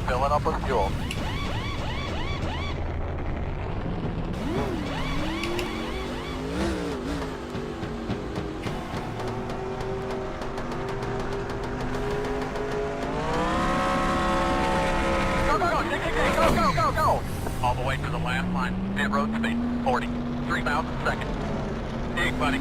filling up with fuel. Go! All the way to the last line. Pit road speed, 40. 3 miles a second. Dig, buddy.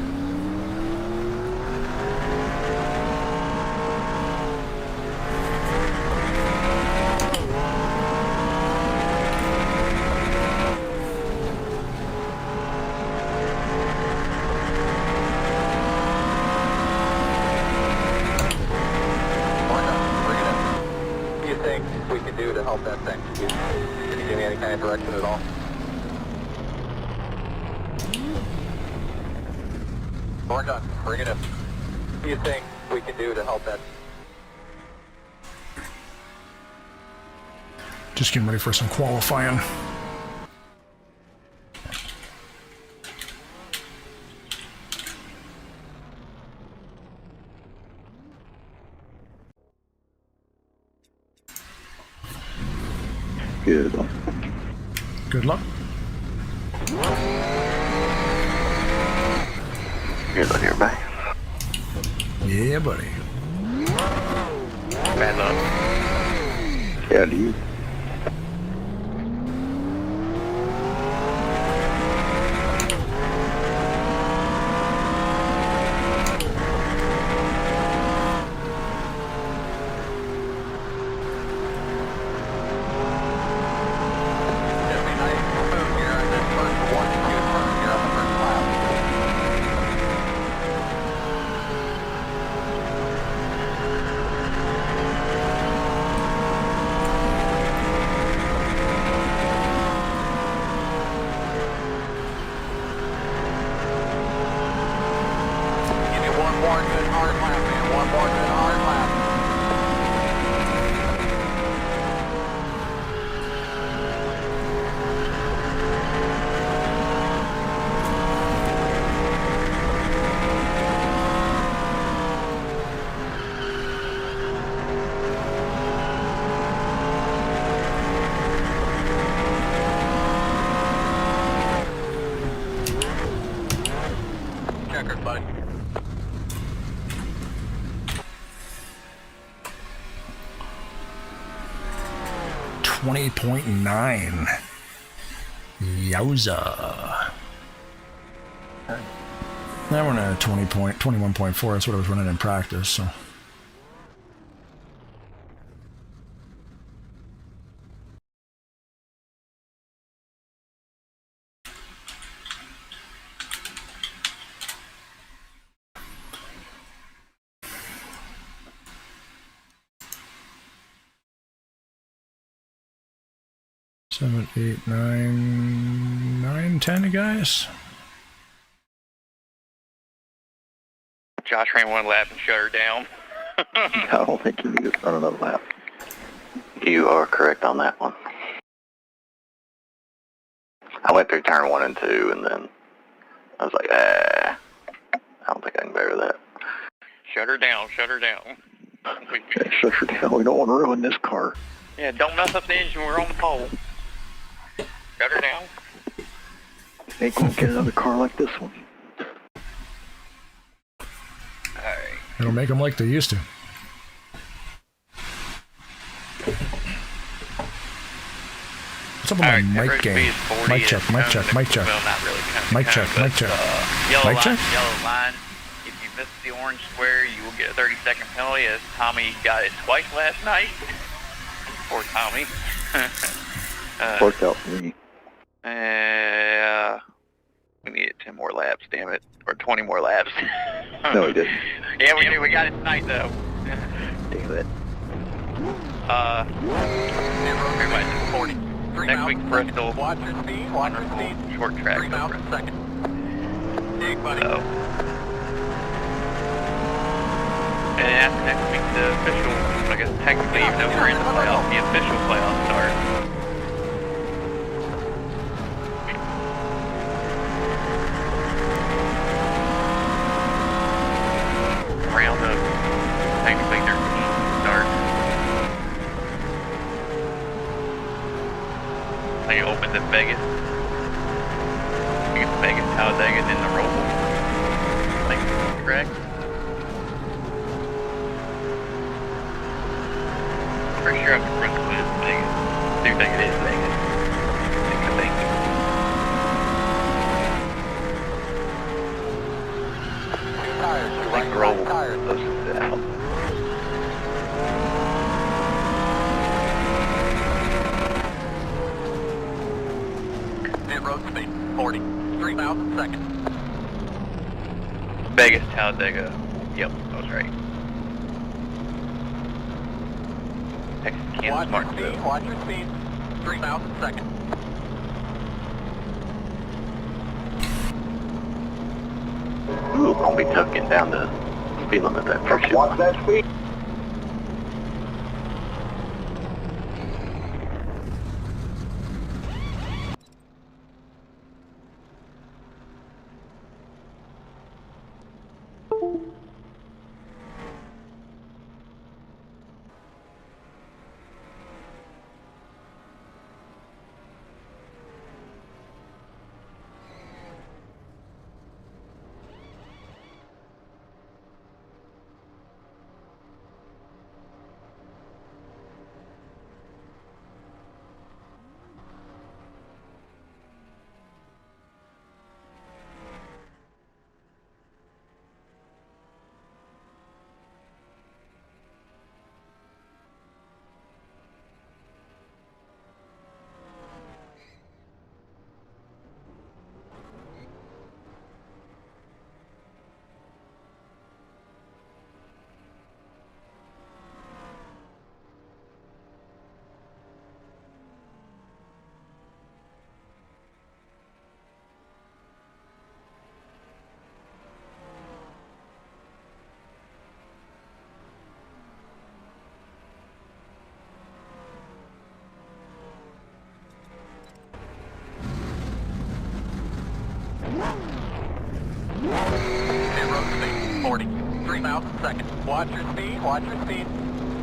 What do you think we can do to help that thing? Can you give me any kind of direction at all? We're done. Bring it in. What do you think we can do to help that? Just getting ready for some qualifying. Good luck. Good luck. Good luck, everybody. Yeah, buddy. Bad luck. Yeah, do you? Checkers, buddy. $20.9. Yowza. Now we're at 21.4. That's what I was running in practice, so. Seven, 8, 9, 10, guys. Josh ran one lap and shut her down. I don't think you need to run another lap. You are correct on that one. I went through turn 1 and 2, and then I was like, I don't think I can bear that. Shut her down, shut her down. Okay, shut her down. We don't want to ruin this car. Yeah, don't mess up the engine, we're on the pole. Shut her down. Ain't gonna get another car like this one. Alright. It'll make them like they used to. What's up with my mic game? Mic check, mic check, mic check. Well, not really. Mic check, mic check. Yellow Mic line, check? yellow line. If you miss the orange square, you will get a 30-second penalty, as Tommy got it twice last night. Poor Tommy. Worked out for me. We needed 10 more laps, damn it. Or 20 more laps. No, he didn't. Yeah, we did. We got it tonight, though. Damn it. Very much. 40. Next week, Bristol. Watch your speed, watch your speed. Short track. 3 miles a second. Dig, buddy. So. And after next week, the official, I guess technically, even though we're in the playoff, the official playoffs start. Round of technically 13 start. Vegas. You get Vegas, Talladega, and then the Roval. I think that's correct. Pretty sure I'm the principal is Vegas. I do think it is Vegas. I think. I think the roll closest down. Pit road speed, 40. 3,000 seconds. Vegas, Talladega. Yep, I was right. Texas, Kansas, Martinsville. Watch your speed. 3,000 seconds. Ooh, gonna be tough getting down to speed limit that first ship. Watch that speed. Pit road speed, 40. 3,000 seconds. Watch your speed, watch your speed.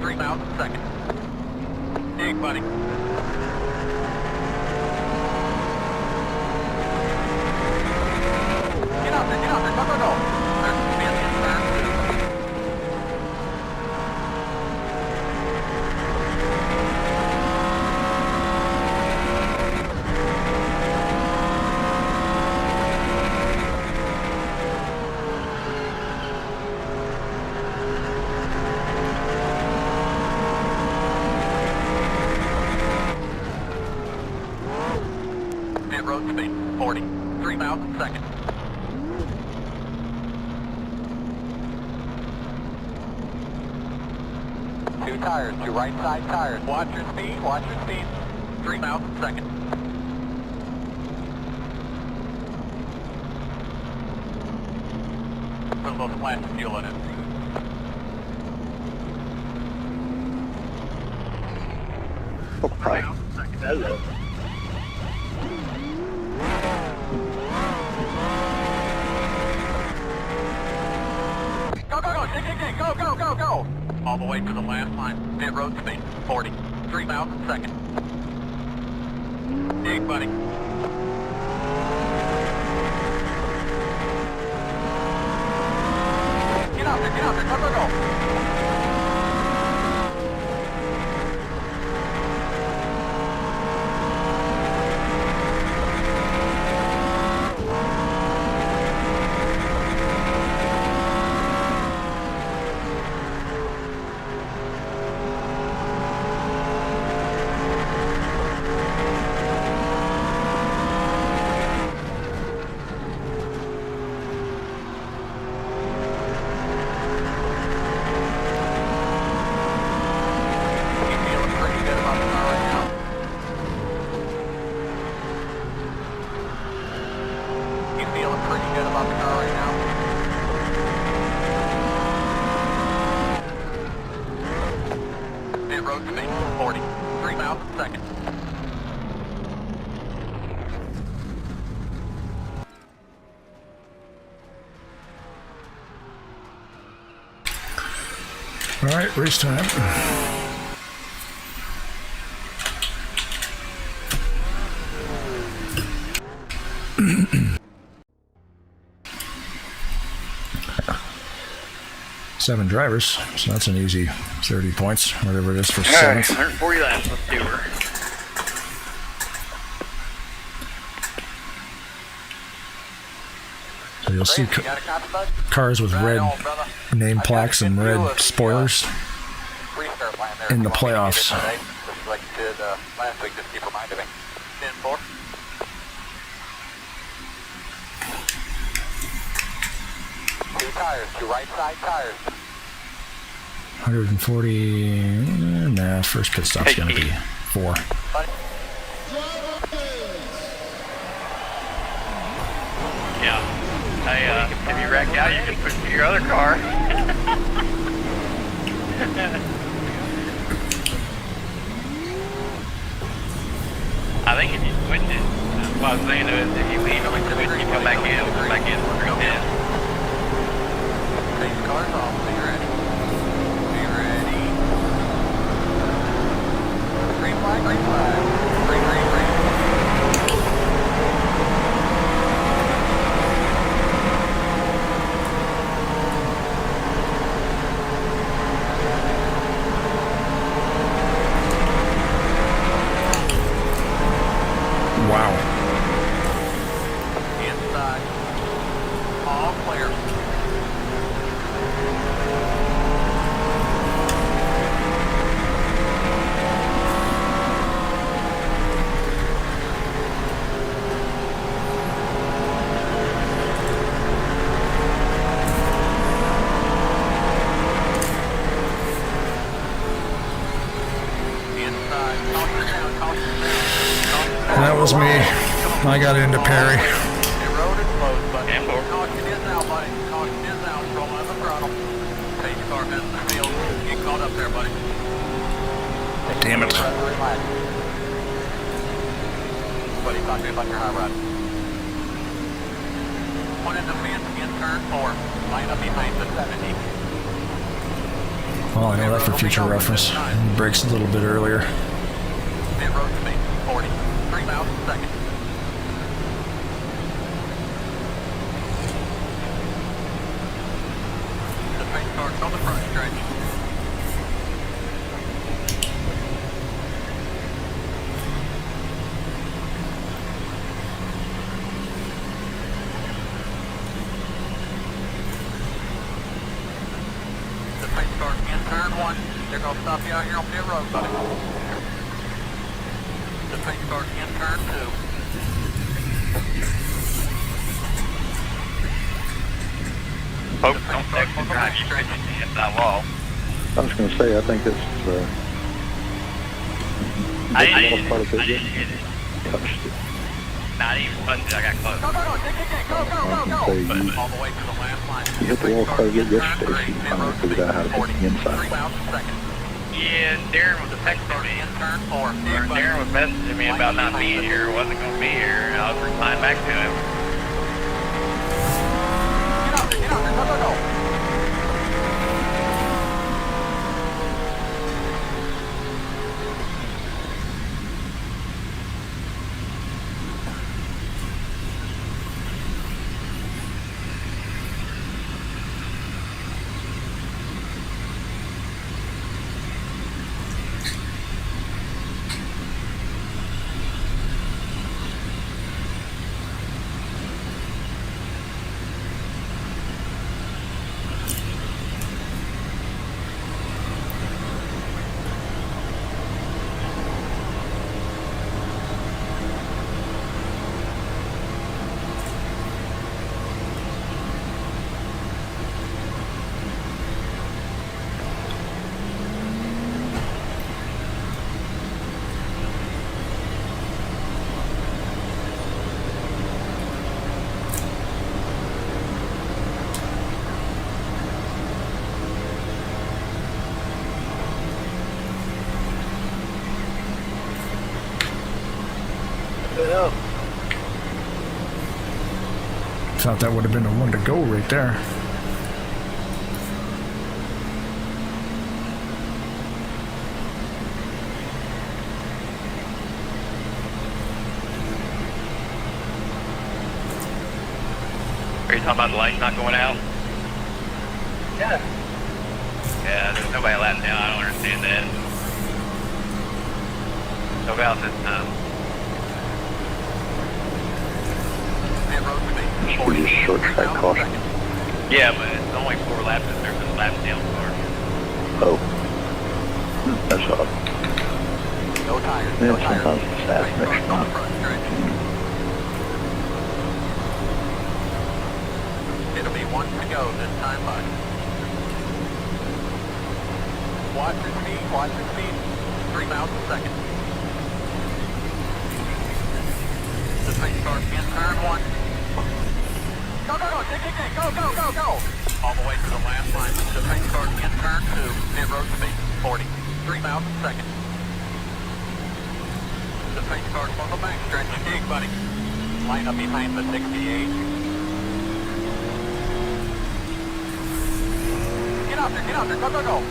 3,000 seconds. Dig, buddy. Get out there, go, go, go. There's a million turns. Pit road speed, 40. 3,000 seconds. Two tires, two right side tires. Watch your speed, watch your speed. 3,000 seconds. Put a little splash of fuel in it. Right. 3,000 seconds. Hello. Go, go, go, dig, go, go, go, go! All the way to the last line. Pit road speed, 40. 3,000 seconds. Dig, buddy. Get out there, go, go, go! You feeling pretty good about the car right now? You feeling pretty good about the car right now? Pit road speed, 40. 3,000 seconds. All right, race time. 7 drivers, so that's an easy 30 points, whatever it is for All right, 7th. 140 laps. Let's do her. So you'll see You got a copy, bud? cars with red Right on, brother. name I got plaques you and good red view of the, spoilers restart line there. in If the you want me to get playoffs. it today, just like you did last week, just keep reminding me. 10-4. Two tires, two right side tires. 140. Nah, first pit stop's going to be 4. Buddy. Yeah. Hey, if you wreck out, you can push to your other car. I think if you switch it, that's what I was saying, is if you leave it, switch, you come back in, we'll come back in, we're going in. Take the cars off. Be ready. Be ready. Green flag, green flag. Green, green, green. Wow. Inside. All clear. Inside. Caution down, caution down. Caution down. That was me. I got into Perry. The road is closed, buddy. And forward. Caution is out, buddy. Caution is out. Roll on the throttle. Take your car missing the field. Get caught up there, buddy. Damn it. Relax. Buddy, talk to me about your high rod. One in the fence in turn 4. Line up behind the 70. Well, I know that for future reference. Brakes a little bit earlier. Pit road speed 40. 3 miles a second. The paint starts on the front stretch. The paint starts in turn 1. They're going to stop you out here on pit road, buddy. The paint starts in turn 2. Folks, don't exit drive straight into that wall. I was going to say, I think it's I part of it. didn't hit it. Touched it. Not even touched it, I got close. Go, go, go, go, go, I was going to say, All the way to the last line. you hit the wall quite a bit yesterday, so you finally figured out how to hit the inside. 3 miles a second. Yeah, Darren was texting me. In turn 4. Darren was messaging me about not being here, wasn't going to be here, and I was replying back to him. Get out there, go, go, go. Thought that would have been the one to go right there. Are you talking about the lights not going out? Yeah. Yeah, there's nobody lapped down. I don't understand that. No valve this time. Pit road to me. Should we just short track caution? Yeah, but it's only 4 laps if there's a lap down car. Oh. That's odd. No tires. Yeah, No tires. sometimes it's fast Straight next start on the time. front stretch. It'll be 1 to go this time, bud. Watch your speed. Watch your speed. 3 miles a second. The straight start in turn 1. Go, go, go, dig, dig, dig, go, go, go, go! All the way to the last line. The straight start in turn 2. Pit road speed, 40. 3 miles a second. The straight start on the back stretch. Dig, buddy. Line up behind the 68. Get out there, go, go, go!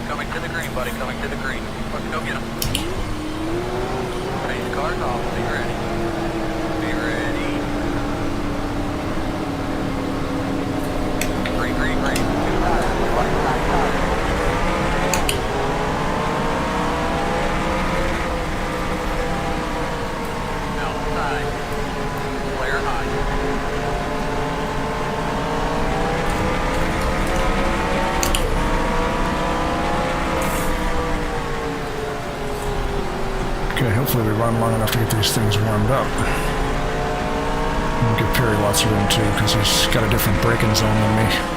Coming to the green, buddy, coming to the green. Let's go get him. Race cars off, be ready. Be ready. Green, green, green. 2 tires, right side tire. Outside. Flare high. Okay, hopefully we run long enough to get these things warmed up. We'll give Perry lots of room too, because he's got a different braking zone than me.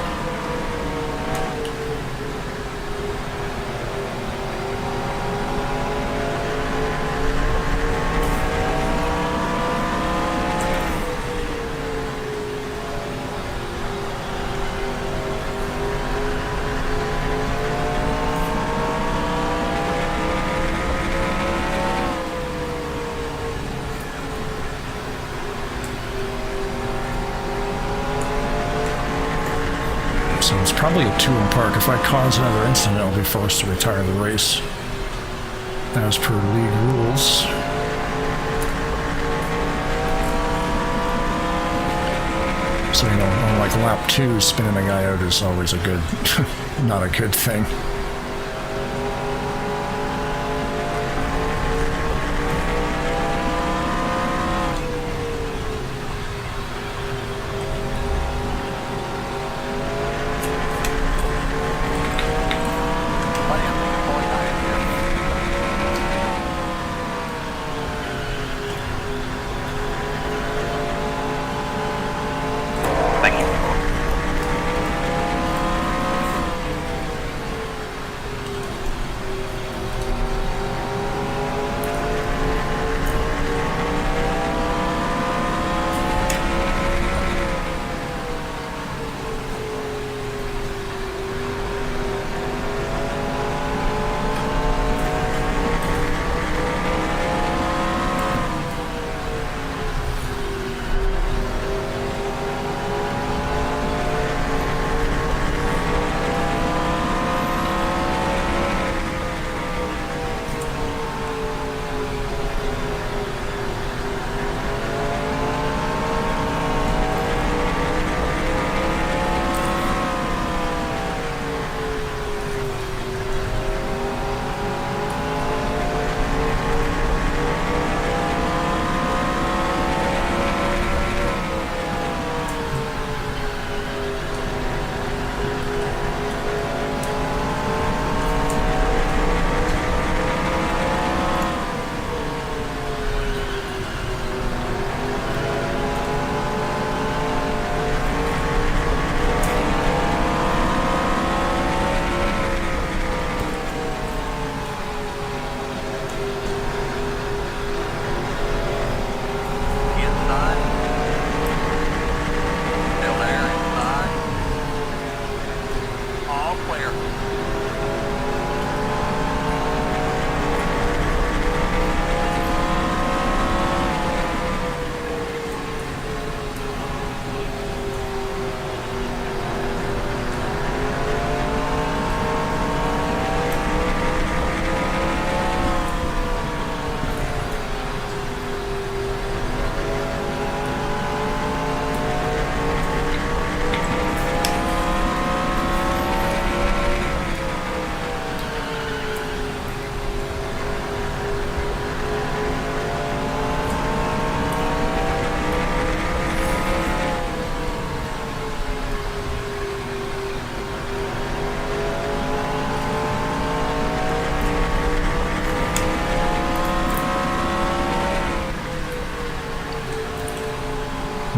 So it's probably a 2 in park. If I cause another incident, I'll be forced to retire the race. As per league rules. So, you know, on like lap 2, spinning a guy out is always a good, not a good thing.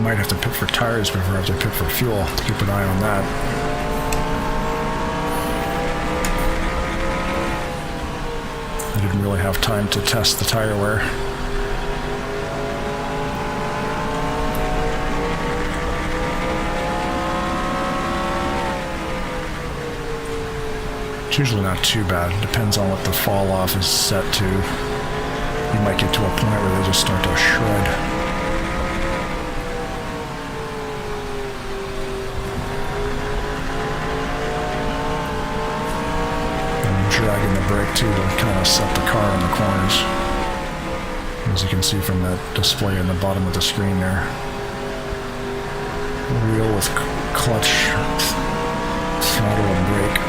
might have to pit for tires before I have to pit for fuel. Keep an eye on that. I didn't really have time to test the tire wear. It's usually not too bad. It depends on what the fall off is set to. You might get to a point where they just start to shred. I'm dragging the brake too to kind of set the car in the corners. As you can see from that display in the bottom of the screen there. Wheel with clutch, throttle and brake.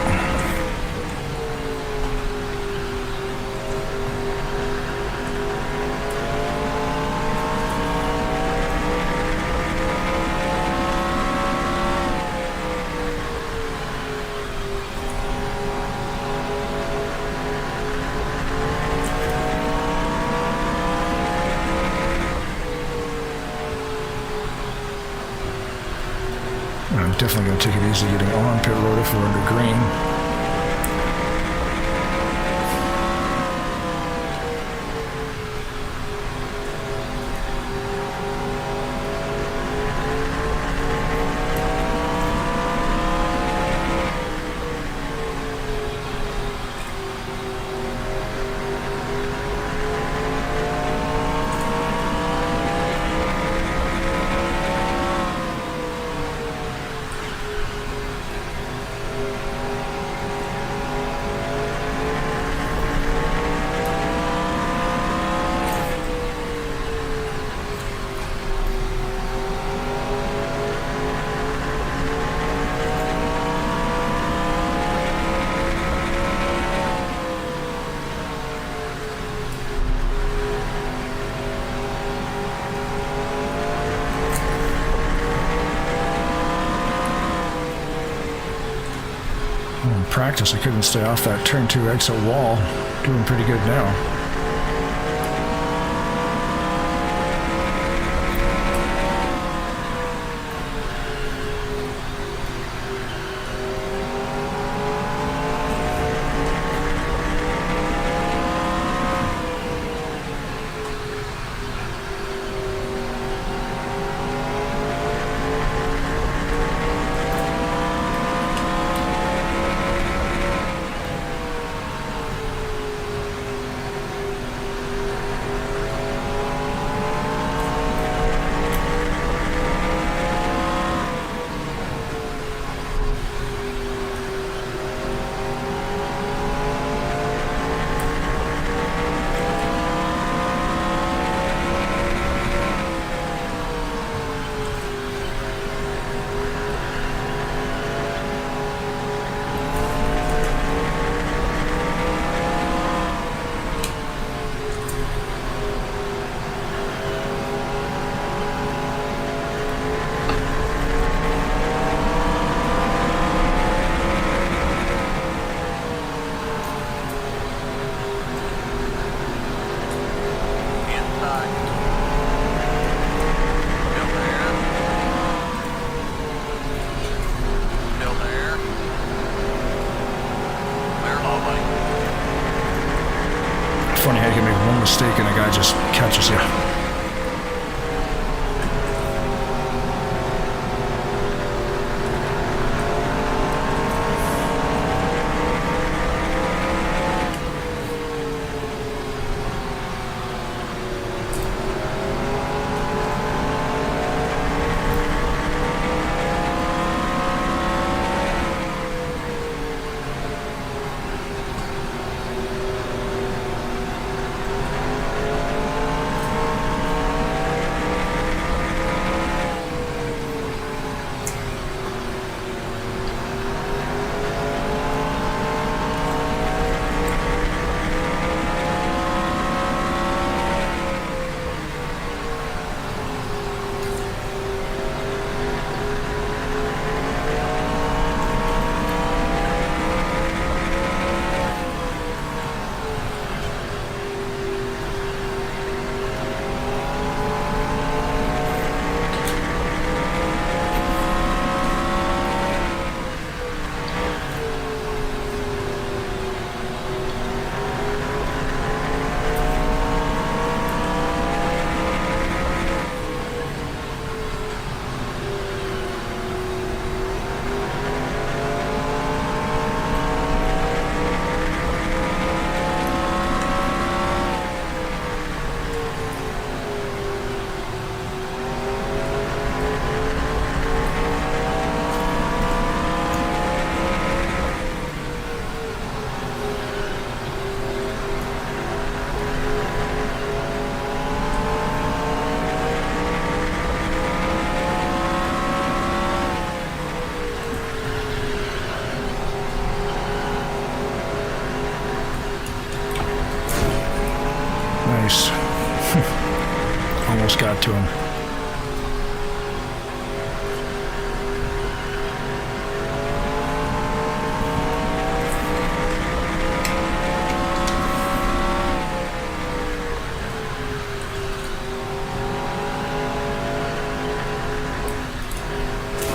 I'm definitely going to take it easy getting on pit road if we're under green. In practice, I couldn't stay off that turn 2 exit wall. Doing pretty good now. Funny how you can make one mistake and a guy just catches you. got to him.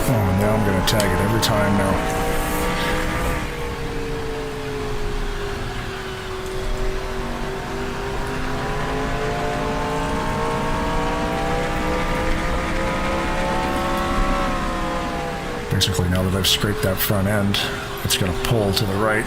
Oh, now I'm going to tag it every time now. Basically, now that I've scraped that front end, it's going to pull to the right.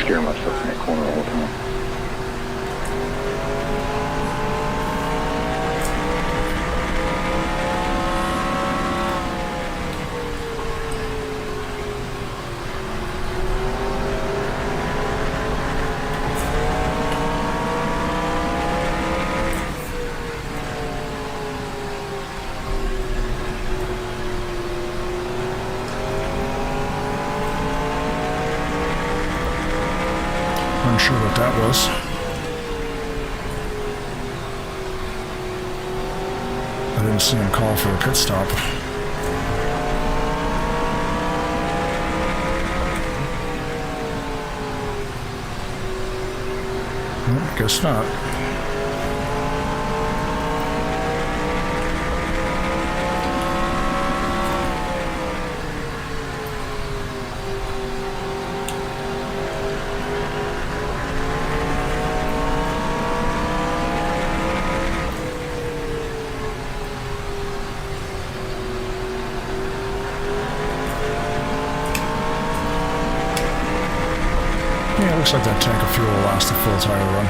Scare myself in that corner all the time. Unsure what that was. I didn't see him call for a pit stop. Guess not. Yeah, it looks like that tank of fuel will last a full tire run.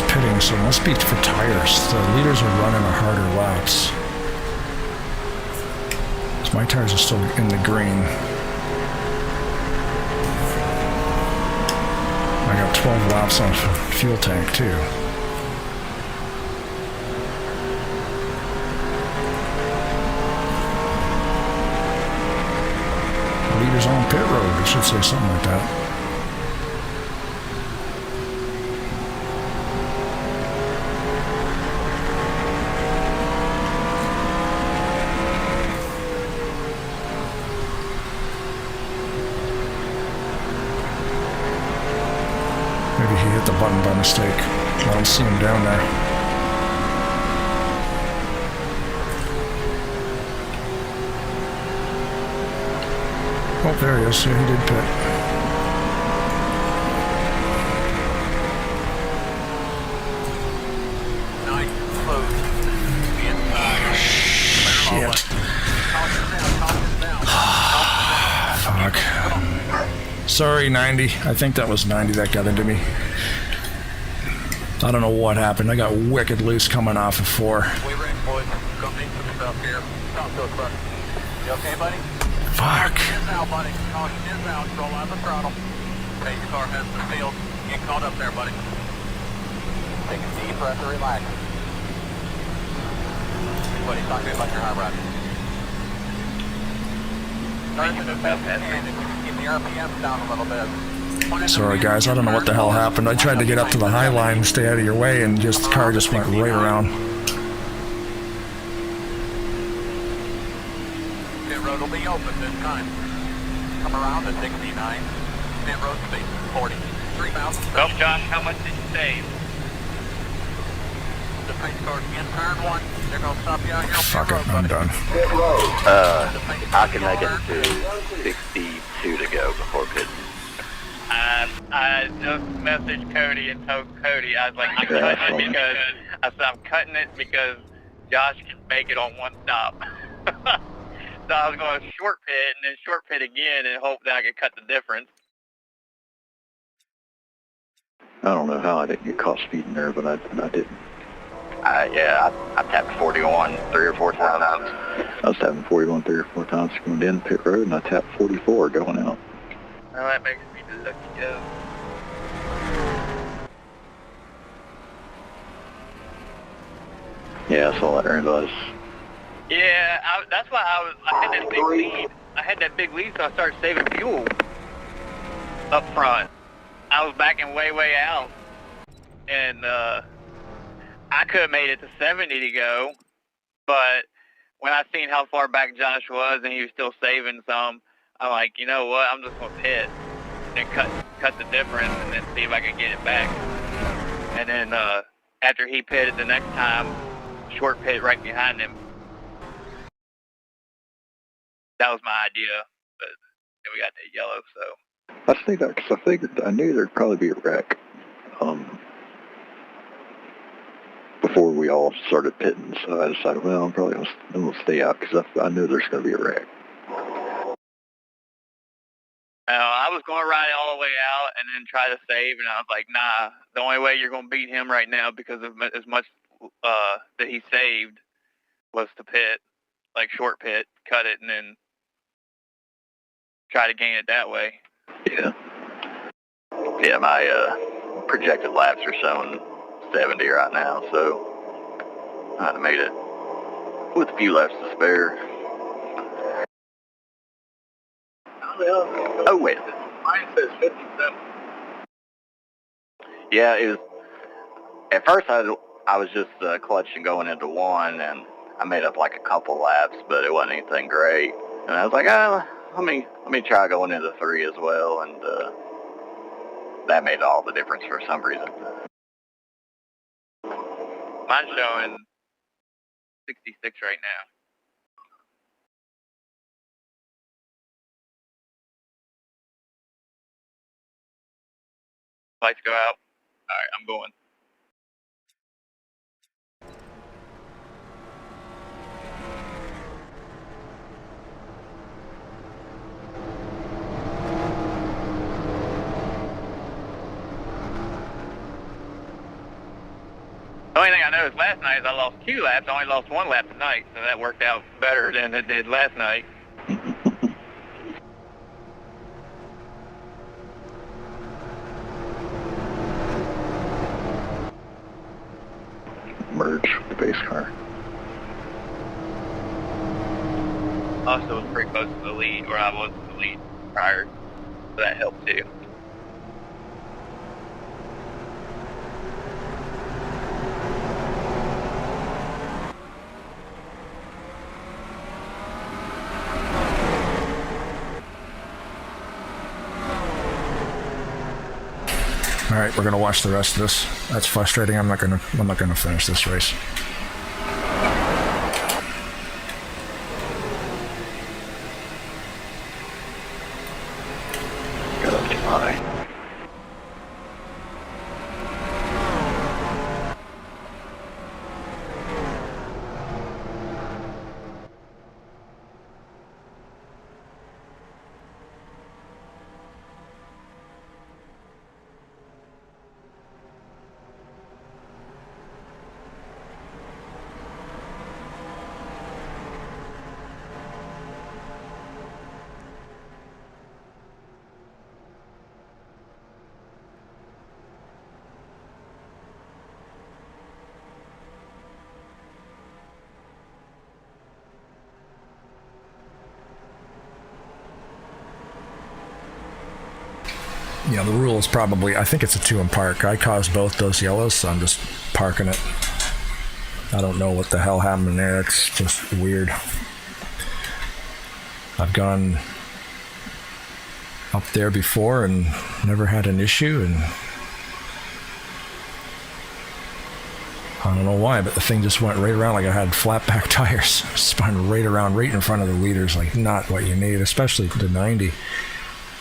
Pitting, so it must be for tires. The leaders are running a harder laps. So my tires are still in the green. I got 12 laps on fuel tank too. Leaders on pit road, it should say something like that. Maybe he hit the button by mistake. I don't see him down there. Oh, there he is. Yeah, he did pit. Shit. Fuck. Sorry, 90. I think that was 90 that got into me. I don't know what happened. I got wicked loose coming off of 4. We ran, boys. Come need some stuff here. Talk to us, buddy. You okay, buddy? Fuck. Caution is out, buddy. Caution is out. Roll out the throttle. Pace car has the field. Get caught up there, buddy. Take a deep breath and relax. Buddy, talk to me about your high rod. Start to the best hand. If you can keep the RPMs down a little bit. Sorry guys, I don't know what the hell happened. I tried to get up to the high line and stay out of your way, and just the car just went right around. Pit road will be open this time. Come around at 69. Pit road speed 40. 3,000. Well, Josh, how much did you save? The pace car's in turn 1. They're going to stop you out here. Fuck it, I'm done. I can make it to 62 to go before pitting. I just messaged Cody and told Cody, I was like, I'm cutting it because, I said, I'm cutting it because Josh can make it on one stop. So I was going to short pit and then short pit again and hope that I could cut the difference. I don't know how I didn't get caught speeding there, but I didn't. Yeah, I tapped 41 3 or 4 times. I was tapping 41 3 or 4 times going down pit road, and I tapped 44 going out. Well, that makes me the lucky go. Yeah, I saw that there was. Yeah, that's why I had that big lead. I had that big lead, so I started saving fuel up front. I was backing way out, and I could have made it to 70 to go, but when I seen how far back Josh was and he was still saving some, I'm like, you know what, I'm just going to pit. then cut the difference, and then see if I can get it back. And then after he pitted the next time, short pit right behind him. That was my idea, but then we got that yellow, so. I say that because I knew there'd probably be a wreck before we all started pitting, so I decided, well, I'm probably going to stay out because I knew there's going to be a wreck. I was going to ride it all the way out and then try to save, and I was like, nah, the only way you're going to beat him right now because of as much that he saved was to pit, like short pit, cut it, and then try to gain it that way. Yeah. Yeah, my projected laps are showing 70 right now, so I'd have made it with a few laps to spare. Oh, wait. Mine says 57. Yeah, it was. At first, I was just clutching going into one, and I made up like a couple laps, but it wasn't anything great. And I was like, let me try going into three as well, and that made all the difference for some reason. Mine's showing 66 right now. Lights go out. All right, I'm going. The only thing I noticed last night is I lost 2 laps. I only lost 1 lap tonight, so that worked out better than it did last night. Merge the base car. Also was pretty close to the lead, or I was the lead prior, so that helped too. All right, we're gonna watch the rest of this. That's frustrating. I'm not gonna finish this race. Got up to high. Yeah, the rule is probably, I think it's a 2 and park. I caused both those yellows, so I'm just parking it. I don't know what the hell happened there. It's just weird. I've gone up there before and never had an issue, and I don't know why, but the thing just went right around like I had flat back tires. Spun right around, right in front of the leaders, like not what you need, especially the 90.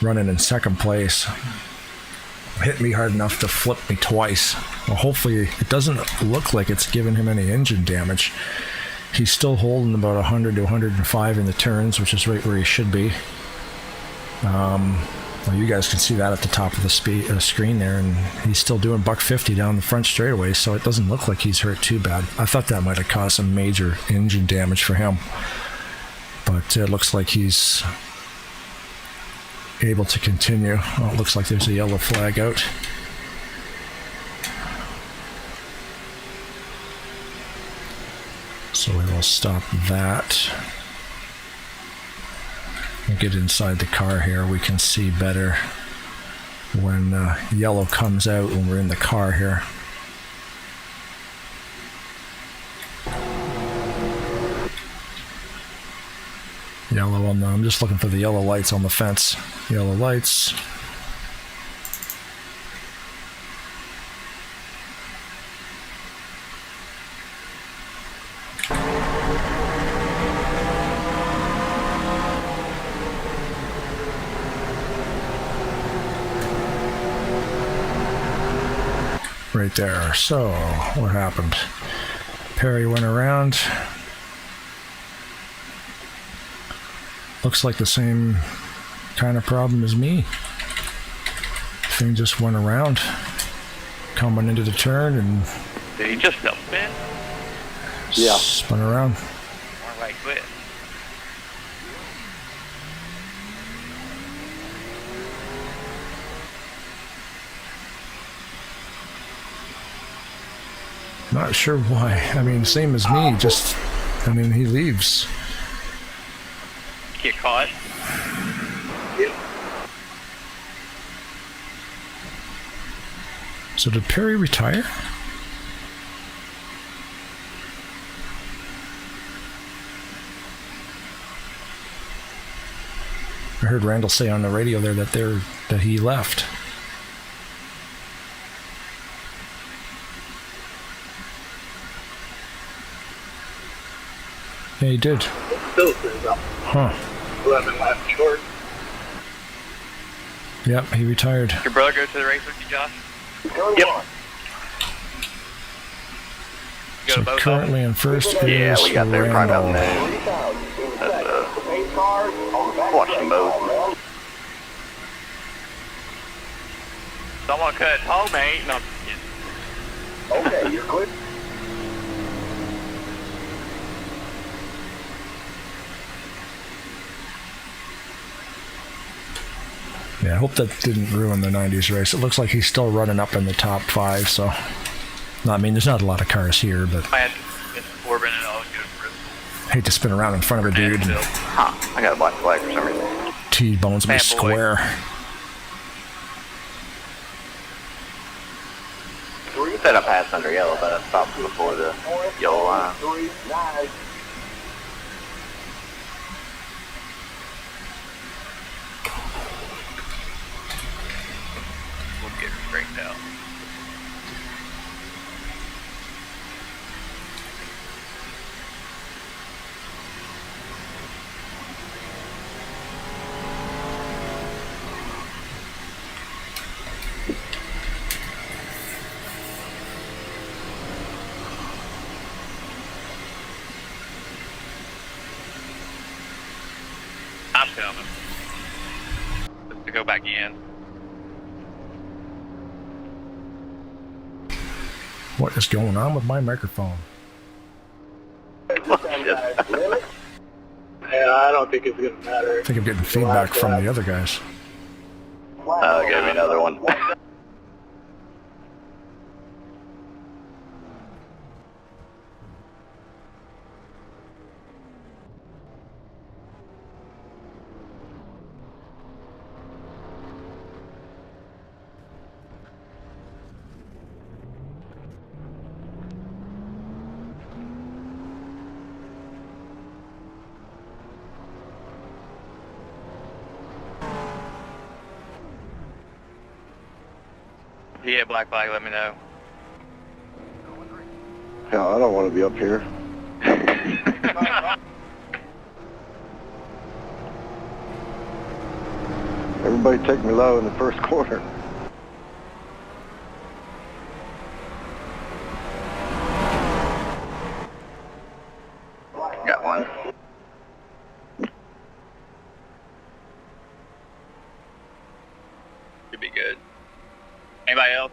Running in second place. Hit me hard enough to flip me twice. Well, hopefully it doesn't look like it's giving him any engine damage. He's still holding about 100 to 105 in the turns, which is right where he should be. Well, you guys can see that at the top of the screen there, and he's still doing $150 down the front straightaway, so it doesn't look like he's hurt too bad. I thought that might have caused some major engine damage for him, but it looks like he's able to continue. Oh, it looks like there's a yellow flag out. So we will stop that. We'll get inside the car here. We can see better when yellow comes out when we're in the car here. Yellow on the, I'm just looking for the yellow lights on the fence. Yellow lights. right there. So, what happened? Perry went around. Looks like the same kind of problem as me. Thing just went around, coming into the turn and... Did he just self-spin? Yeah. Spun around. More like quit. Not sure why. I mean, same as me, just... I mean, he leaves. Get caught. So did Perry retire? I heard Randall say on the radio there that he left. Yeah, he did. Still says up. Huh. 11 laps short. Yep, he retired. Your brother go to the race with you, Josh? Yep. Go to So both currently in first Yeah, is we got there right Randall. about noon. Watched them both. Someone cut homemade. No, Okay, you're clear. Yeah, I hope that didn't ruin the 90s race. It looks like he's still running up in the top 5, so... No, I mean, there's not a lot of cars here, but... I had Mr. Corbin and I'll go to Bristol. hate to spin around in front of a dude and Huh, I got a black flag for some reason. T-bones me Bad boy. square. Said I passed under yellow, but I stopped before the yellow line. 3, 9. We'll get her straightened out. I'm coming. Just to go back in. What is going on with my microphone? Yeah, I don't think it's going to matter. I think I'm getting feedback from the other guys. Give me another one. Yeah, black flag, let me know. Yeah, I don't want to be up here. Everybody take me low in the first quarter. Got one. Should be good. Anybody else?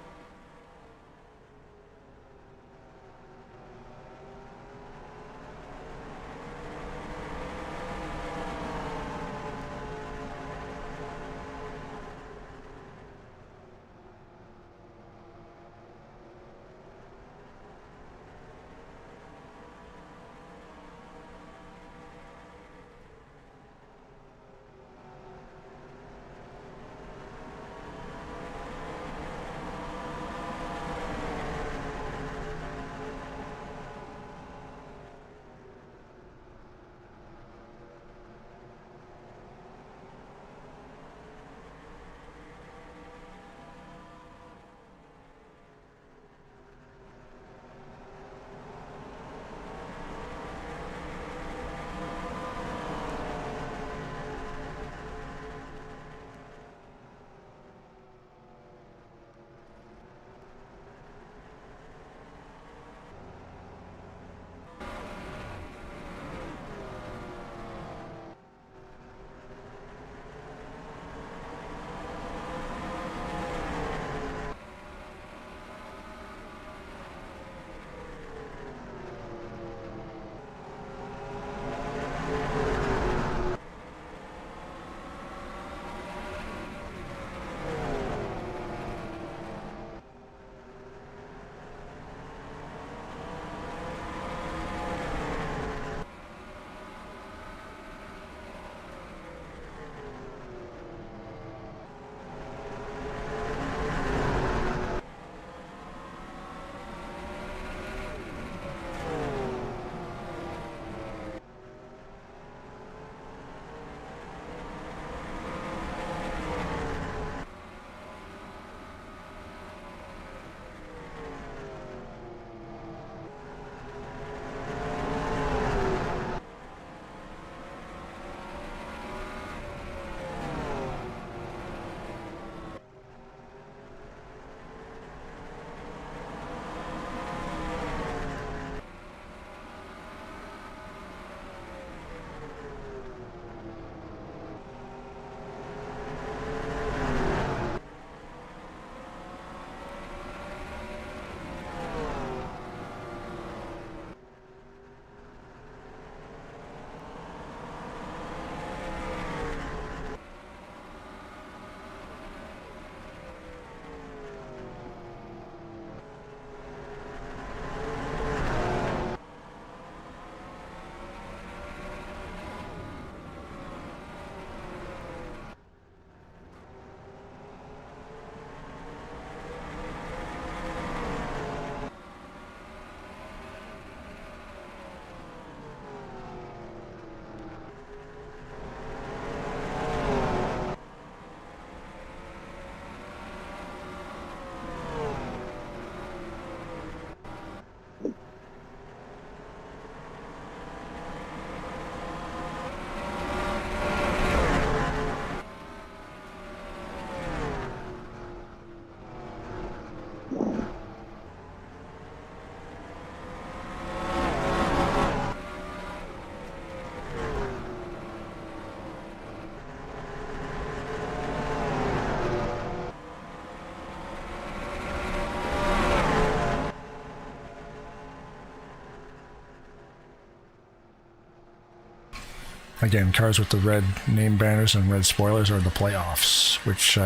Again, cars with the red name banners and red spoilers are the playoffs, which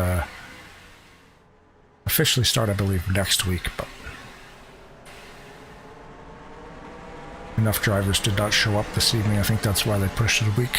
officially start, I believe, next week, but enough drivers did not show up this evening. I think that's why they pushed it a week.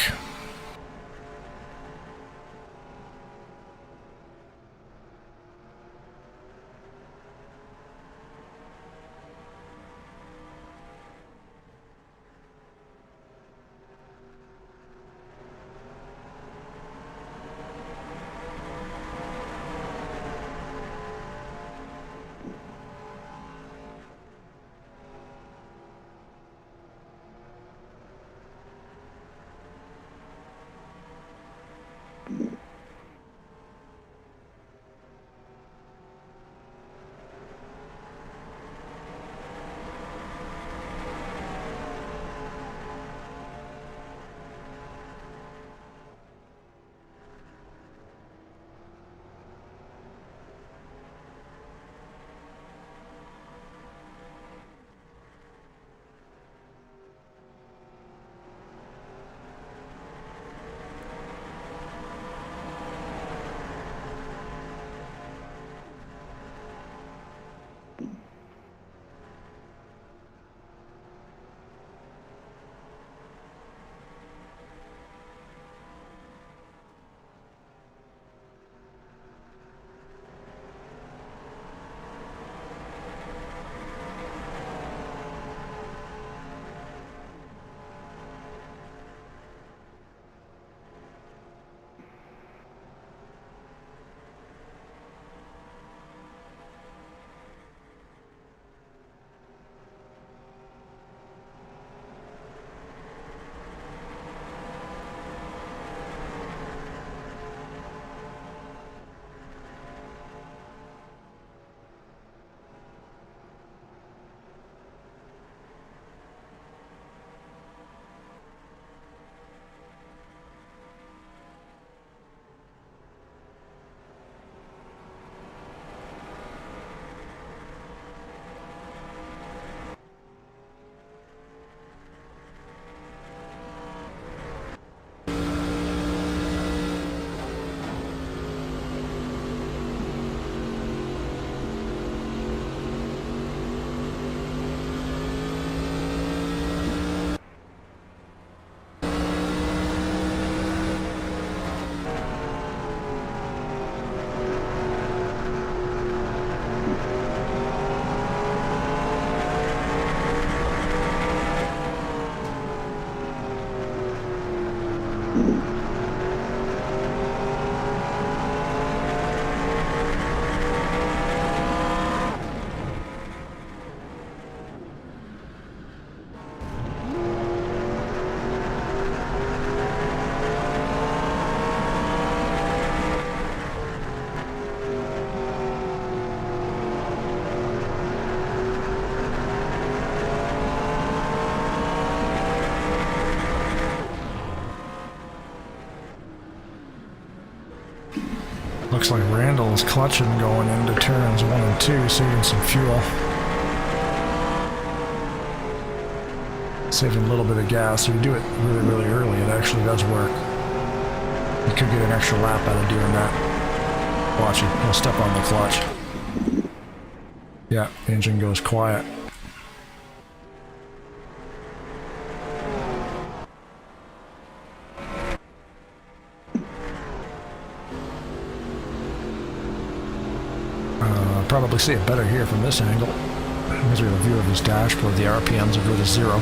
Looks like Randall is clutching going into turns 1 and 2, saving some fuel. Saving a little bit of gas. If you do it really, really early, it actually does work. You could get an extra lap out of doing that. Watch it. He'll step on the clutch. Yeah, the engine goes quiet. Probably see it better here from this angle. Because we have a view of his dashboard, the RPMs will go to 0.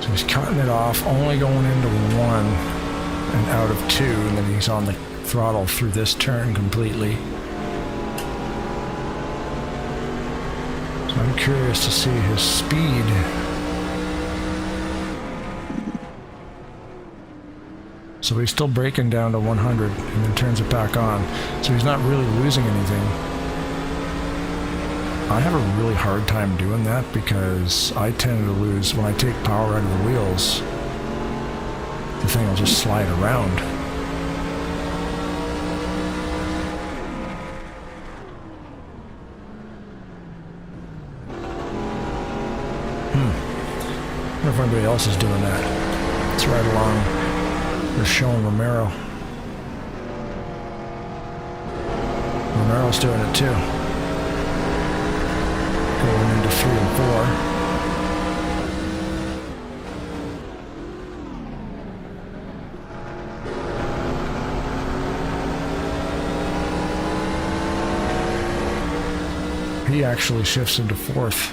So he's cutting it off, only going into 1 and out of 2, and then he's on the throttle through this turn completely. So I'm curious to see his speed. So he's still braking down to 100 and then turns it back on. So he's not really losing anything. I have a really hard time doing that because I tend to lose, when I take power out of the wheels, the thing will just slide around. everybody else is doing that. It's right along. They're showing Romero. Romero's doing it too. Going into 3 and 4. He actually shifts into 4th.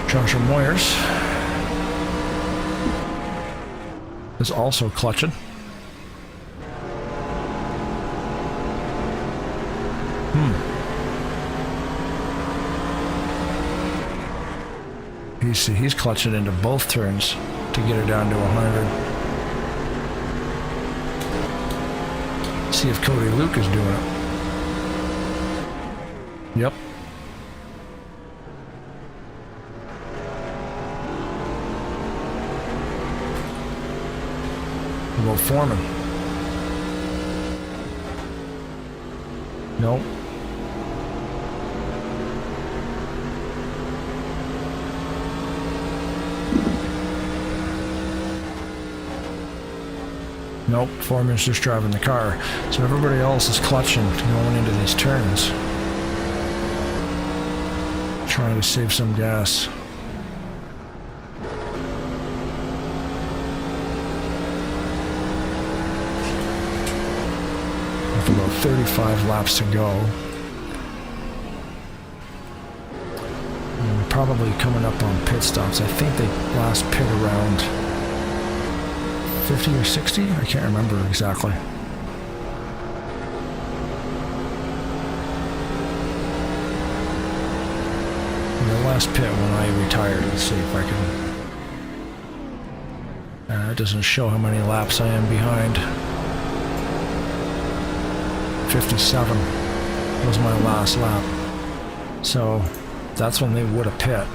Joshua Moyers is also clutching. He's clutching into both turns to get her down to 100. See if Cody Luke is doing it. Yep. Well, Foreman. Nope. Nope, Foreman's just driving the car. So everybody else is clutching going into these turns. Trying to save some gas. With about 35 laps to go. And we're probably coming up on pit stops. I think they last pit around 50 or 60? I can't remember exactly. The last pit when I retired. Let's see if I can... it doesn't show how many laps I am behind. 57 was my last lap. So that's when they would have pit.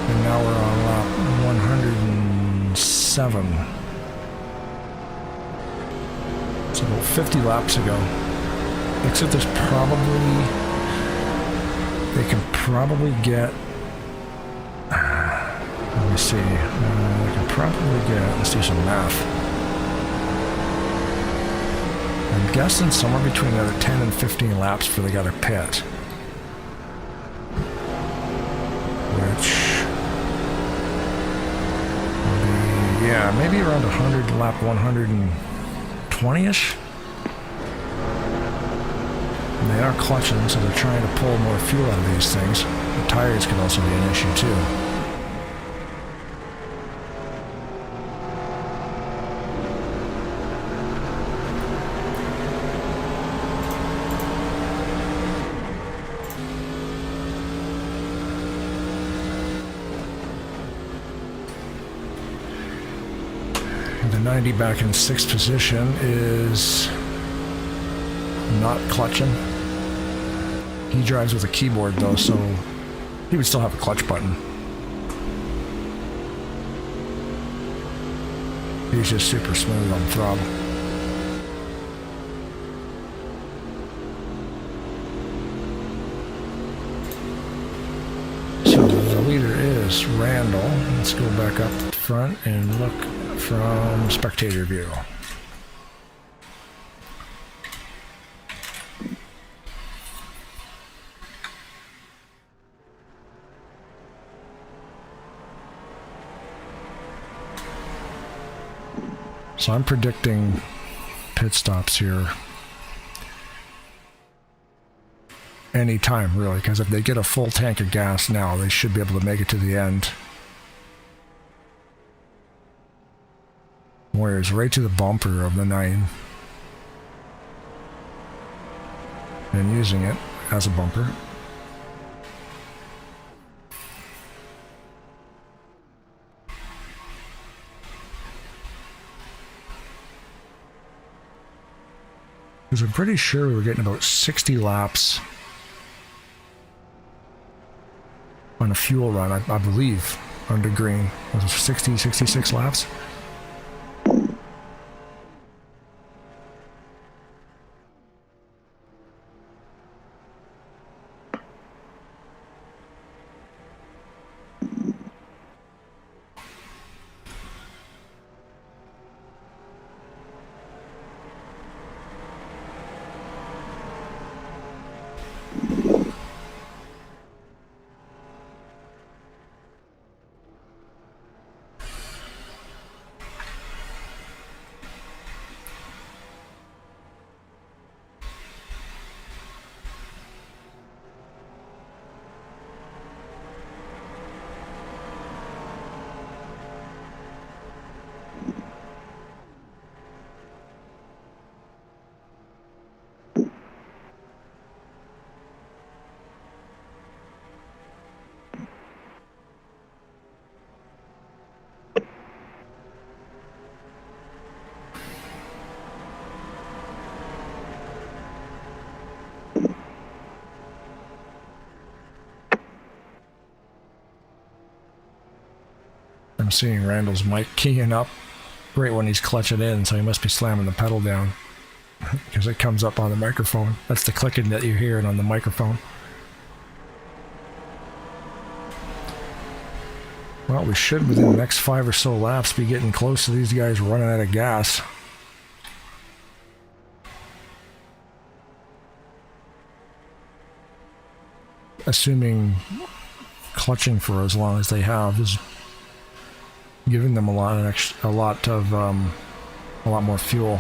And now we're on lap 107. It's about 50 laps ago. Except there's probably... They can probably get... let me see. They can probably get... Let's do some math. I'm guessing somewhere between another 10 and 15 laps before they got a pit. Which... Yeah, maybe around 100, lap 120-ish. And they are clutching, so they're trying to pull more fuel out of these things. The tires can also be an issue, too. The 90 back in 6th position is not clutching. He drives with a keyboard though, so he would still have a clutch button. He's just super smooth on throttle. So the leader is Randall. Let's go back up front and look from spectator view. So I'm predicting pit stops here anytime, really, because if they get a full tank of gas now, they should be able to make it to the end. Warriors right to the bumper of the 9 and using it as a bumper. Because I'm pretty sure we were getting about 60 laps on a fuel run, I believe, under green. Was it 60, 66 laps? seeing Randall's mic keying up right when he's clutching in, so he must be slamming the pedal down because it comes up on the microphone. That's the clicking that you're hearing on the microphone. Well, we should, within the next 5 or so laps, be getting close to these guys running out of gas. Assuming clutching for as long as they have is giving them a lot more fuel.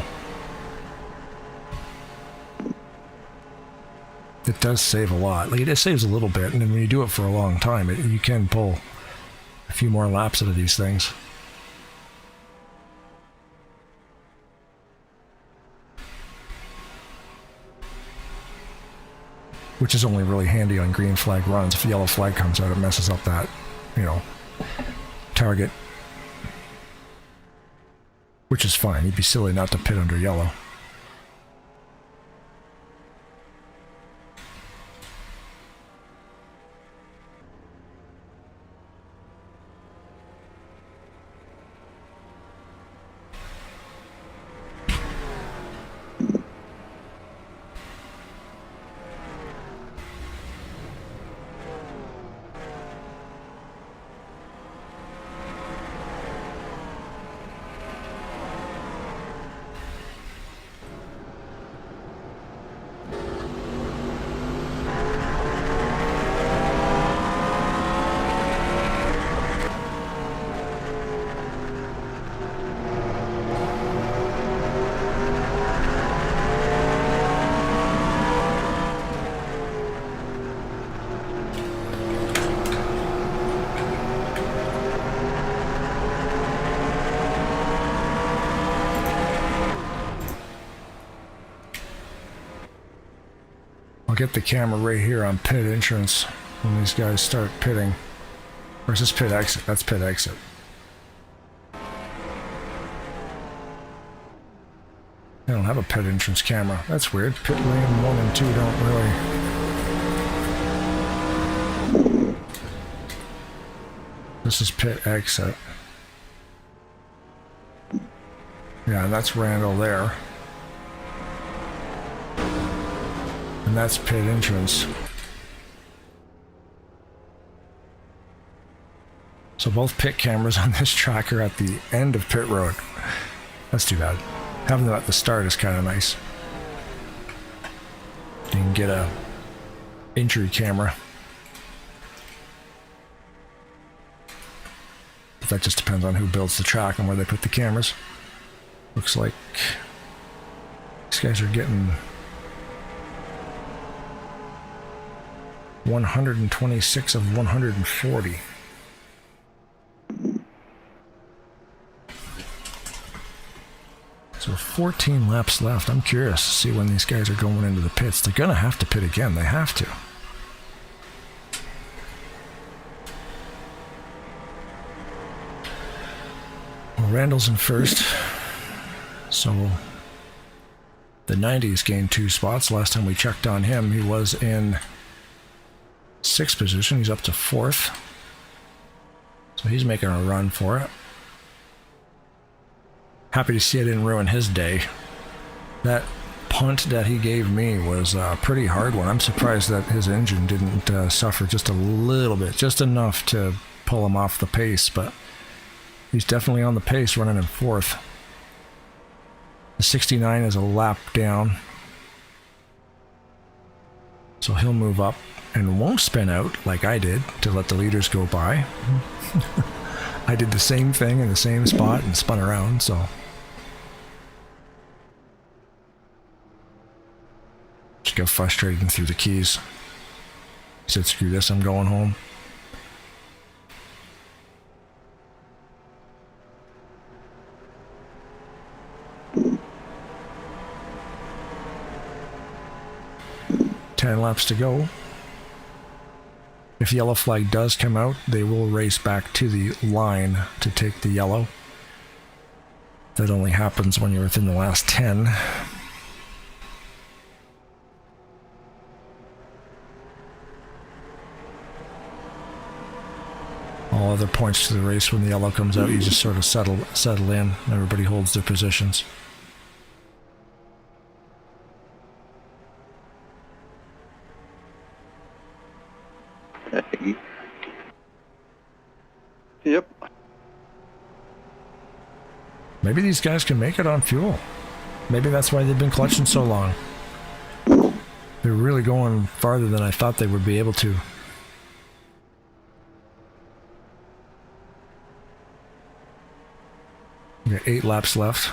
It does save a lot. Like, it saves a little bit, and then when you do it for a long time, you can pull a few more laps out of these things. Which is only really handy on green flag runs. If the yellow flag comes out, it messes up that, target. Which is fine. You'd be silly not to pit under yellow. I'll get the camera right here on pit entrance when these guys start pitting. Or is this pit exit? That's pit exit. I don't have a pit entrance camera. That's weird. Pit lane 1 and 2 don't really. This is pit exit. Yeah, and that's Randall there. And that's pit entrance. So both pit cameras on this track are at the end of pit road. That's too bad. Having them at the start is kind of nice. You can get a entry camera. But that just depends on who builds the track and where they put the cameras. Looks like these guys are getting 126 of 140. So 14 laps left. I'm curious to see when these guys are going into the pits. They're going to have to pit again. They have to. Well, Randall's in first. So the 90s gained 2 spots. Last time we checked on him, he was in 6th position. He's up to 4th. So he's making a run for it. Happy to see I didn't ruin his day. That punt that he gave me was a pretty hard one. I'm surprised that his engine didn't suffer just a little bit, just enough to pull him off the pace, but he's definitely on the pace, running in 4th. The 69 is a lap down, so he'll move up and won't spin out like I did to let the leaders go by. I did the same thing in the same spot and spun around, so just got frustrated and threw the keys. He said, screw this, I'm going home. Ten laps to go. If yellow flag does come out, they will race back to the line to take the yellow. That only happens when you're within the last 10. All other points to the race. When the yellow comes out, you just sort of settle in. Everybody holds their positions. Yep. Maybe these guys can make it on fuel. Maybe that's why they've been clutching so long. They're really going farther than I thought they would be able to. We got 8 laps left.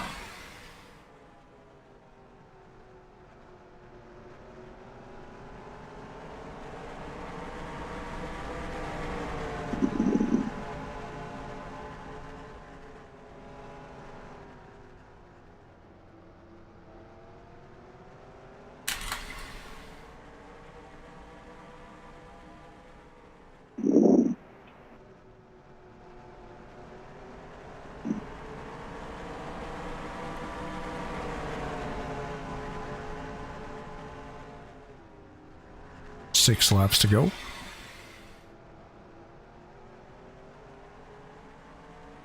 Six laps to go.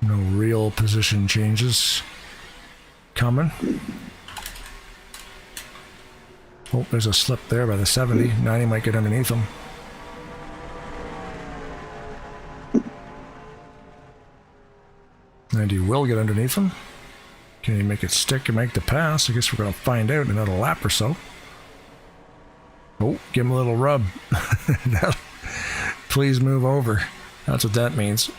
No real position changes coming. Oh, there's a slip there by the 70. 90 might get underneath him. And he will get underneath him. Can he make it stick and make the pass? I guess we're going to find out in another lap or so. Oh, give him a little rub. Please move over. That's what that means.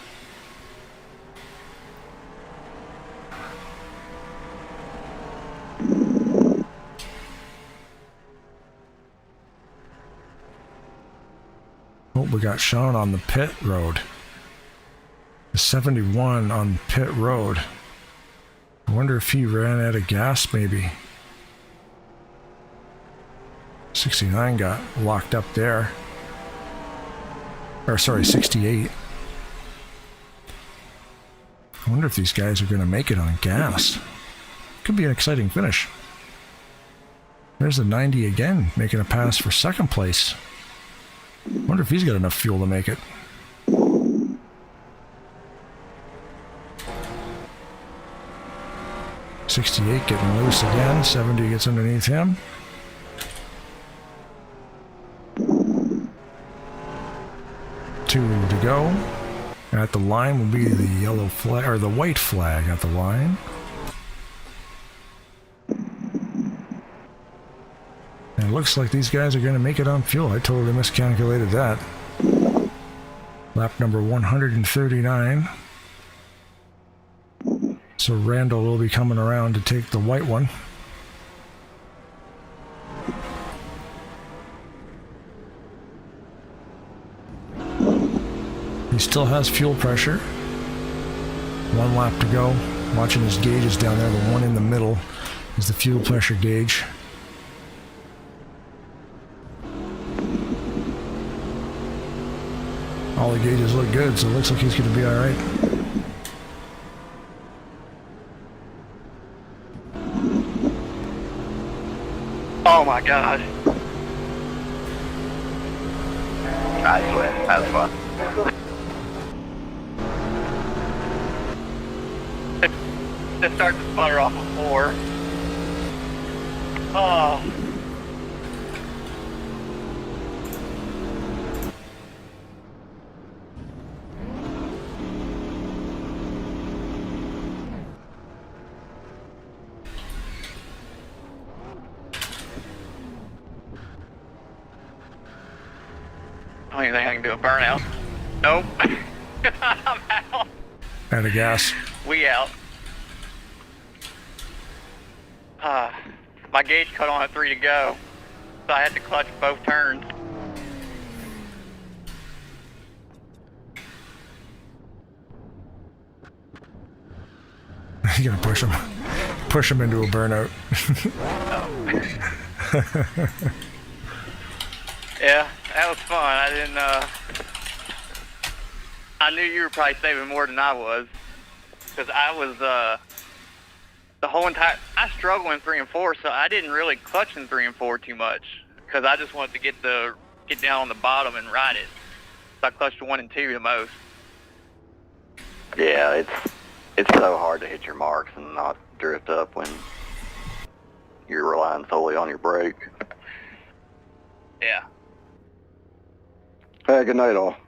Oh, we got Sean on the pit road. The 71 on pit road. I wonder if he ran out of gas, maybe. 69 got locked up there. Or sorry, 68. I wonder if these guys are going to make it on gas. Could be an exciting finish. There's the 90 again, making a pass for second place. Wonder if he's got enough fuel to make it. .68 getting loose again. 70 gets underneath him. To go. At the line will be the yellow flag, or the white flag at the line. And it looks like these guys are going to make it on fuel. I totally miscalculated that. Lap number 139. So Randall will be coming around to take the white one. He still has fuel pressure. 1 lap to go. Watching his gauges down there. The one in the middle is the fuel pressure gauge. All the gauges look good, so it looks like he's going to be all right. Oh my god. I swear, that's fun. It starts to sputter off of 4. Oh. I don't even think I can do a burnout. Nope. I'm out. Out of gas. We out. My gauge cut on at 3 to go, so I had to clutch both turns. You gotta push him into a burnout. Yeah, that was fun. I didn't, I knew you were probably saving more than I was, because I was, the whole entire, I struggled in 3 and 4, so I didn't really clutch in 3 and 4 too much, because I just wanted to get down on the bottom and ride it. So I clutched 1 and 2 the most. Yeah, it's so hard to hit your marks and not drift up when you're relying solely on your brake. Yeah. Hey, good night all.